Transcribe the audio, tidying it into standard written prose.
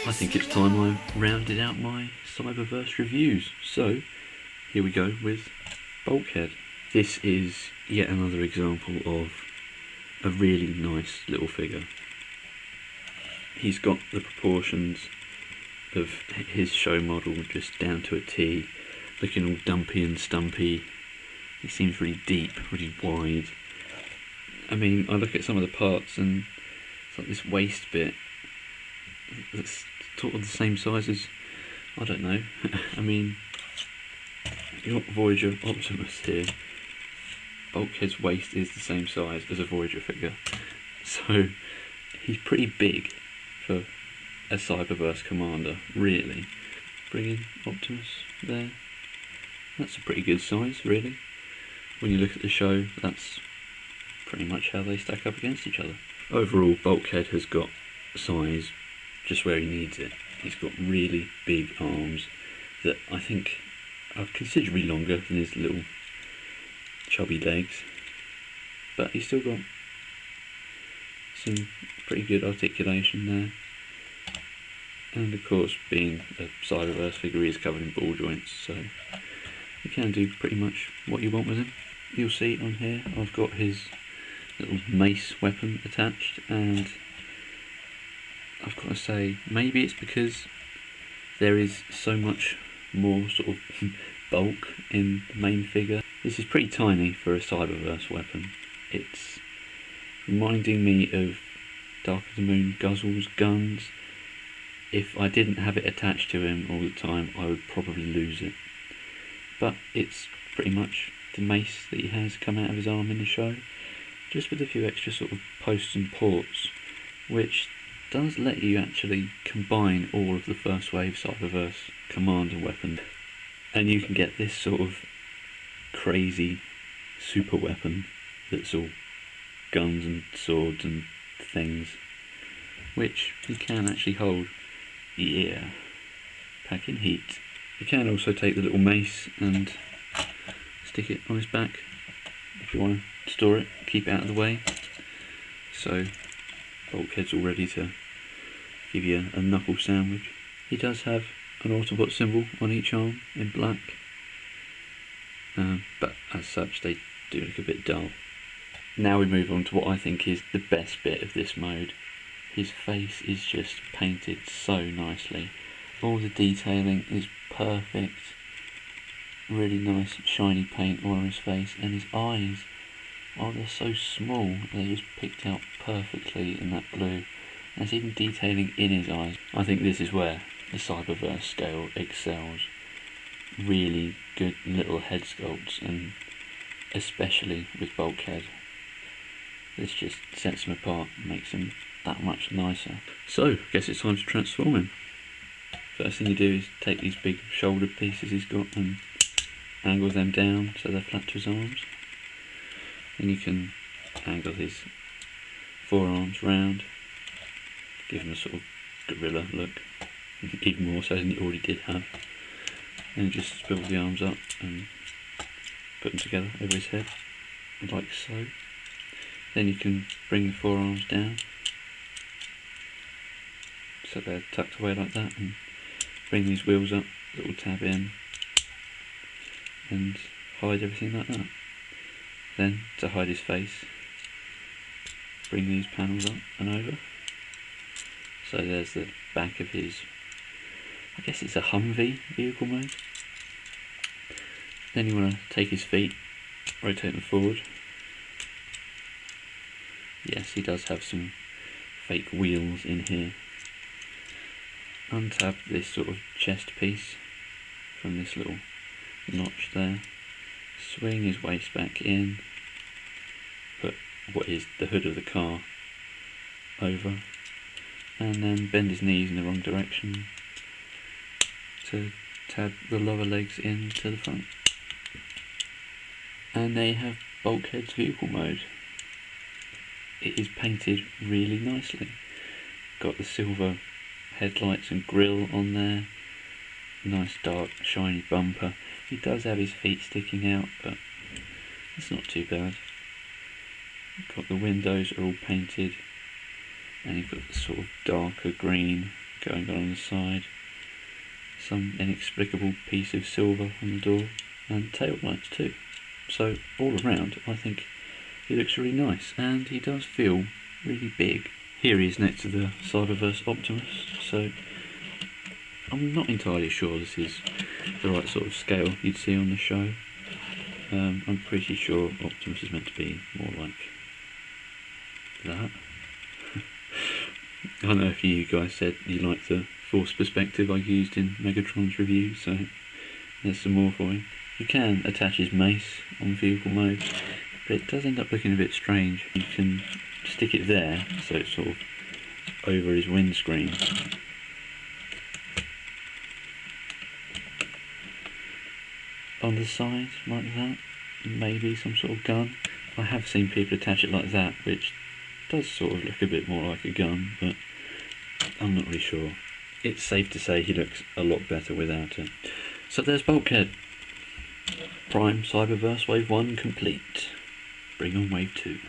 I think it's time I rounded out my Cyberverse reviews. So, here we go with Bulkhead. This is yet another example of a really nice little figure. He's got the proportions of his show model just down to a T, looking all dumpy and stumpy. He seems really deep, really wide. I mean, I look at some of the parts and it's like this waist bit that's sort of the same size as, I don't know, I mean, you've got Voyager Optimus here. Bulkhead's waist is the same size as a Voyager figure, so he's pretty big for a Cyberverse commander, really. Bring in Optimus there. That's a pretty good size, really. When you look at the show, that's pretty much how they stack up against each other. Overall, Bulkhead has got size just where he needs it. He's got really big arms that I think are considerably longer than his little chubby legs, but he's still got some pretty good articulation there. And of course, being a Cyberverse figure, he is covered in ball joints, so you can do pretty much what you want with him. You'll see on here I've got his little mace weapon attached, and I've got to say, maybe it's because there is so much more sort of bulk in the main figure. This is pretty tiny for a Cyberverse weapon. It's reminding me of Dark of the Moon Guzzle's guns. If I didn't have it attached to him all the time, I would probably lose it. But it's pretty much the mace that he has come out of his arm in the show, just with a few extra sort of posts and ports, which does let you actually combine all of the first wave Cyberverse commander weapons, and you can get this sort of crazy super weapon that's all guns and swords and things, which he can actually hold. Yeah, packing heat. You can also take the little mace and stick it on his back if you want to store it, keep it out of the way. So Bulkhead's all ready to give you a knuckle sandwich. He does have an Autobot symbol on each arm in black, but as such they do look a bit dull. Now we move on to what I think is the best bit of this mode. His face is just painted so nicely. All the detailing is perfect. Really nice shiny paint all on his face, and his eyes, oh, they're so small, they're just picked out perfectly in that blue. There's even detailing in his eyes. I think this is where the Cyberverse scale excels. Really good little head sculpts, and especially with Bulkhead, this just sets him apart and makes him that much nicer. So, I guess it's time to transform him. First thing you do is take these big shoulder pieces he's got and angle them down so they're flat to his arms. Then you can angle his forearms round, give him a sort of gorilla look, even more so than he already did have. And just spill the arms up and put them together over his head, like so. Then you can bring the forearms down, so they're tucked away like that, and bring these wheels up, little tab in, and hide everything like that. Then, to hide his face, bring these panels up and over. So there's the back of his, I guess it's a Humvee vehicle mode. Then you want to take his feet, rotate them forward. Yes, he does have some fake wheels in here. Untab this sort of chest piece from this little notch there. Swing his waist back in. Put what is the hood of the car over. And then bend his knees in the wrong direction to tab the lower legs into the front. And they have Bulkhead's vehicle mode. It is painted really nicely. Got the silver headlights and grille on there. Nice dark shiny bumper. He does have his feet sticking out, but it's not too bad. Got the windows are all painted, and you've got the sort of darker green going on the side, some inexplicable piece of silver on the door, and tail lights too. So all around I think he looks really nice, and he does feel really big. Here he is next to the Cyberverse Optimus, so I'm not entirely sure this is the right sort of scale you'd see on the show. I'm pretty sure Optimus is meant to be more like that. I know a few of you guys said you liked the forced perspective I used in Megatron's review, so there's some more for you. You can attach his mace on vehicle mode, but it does end up looking a bit strange. You can stick it there, so it's sort of over his windscreen. On the side, like that, maybe some sort of gun. I have seen people attach it like that, which does sort of look a bit more like a gun, but I'm not really sure. It's safe to say he looks a lot better without it. So there's Bulkhead. Prime Cyberverse Wave 1 complete. Bring on Wave 2.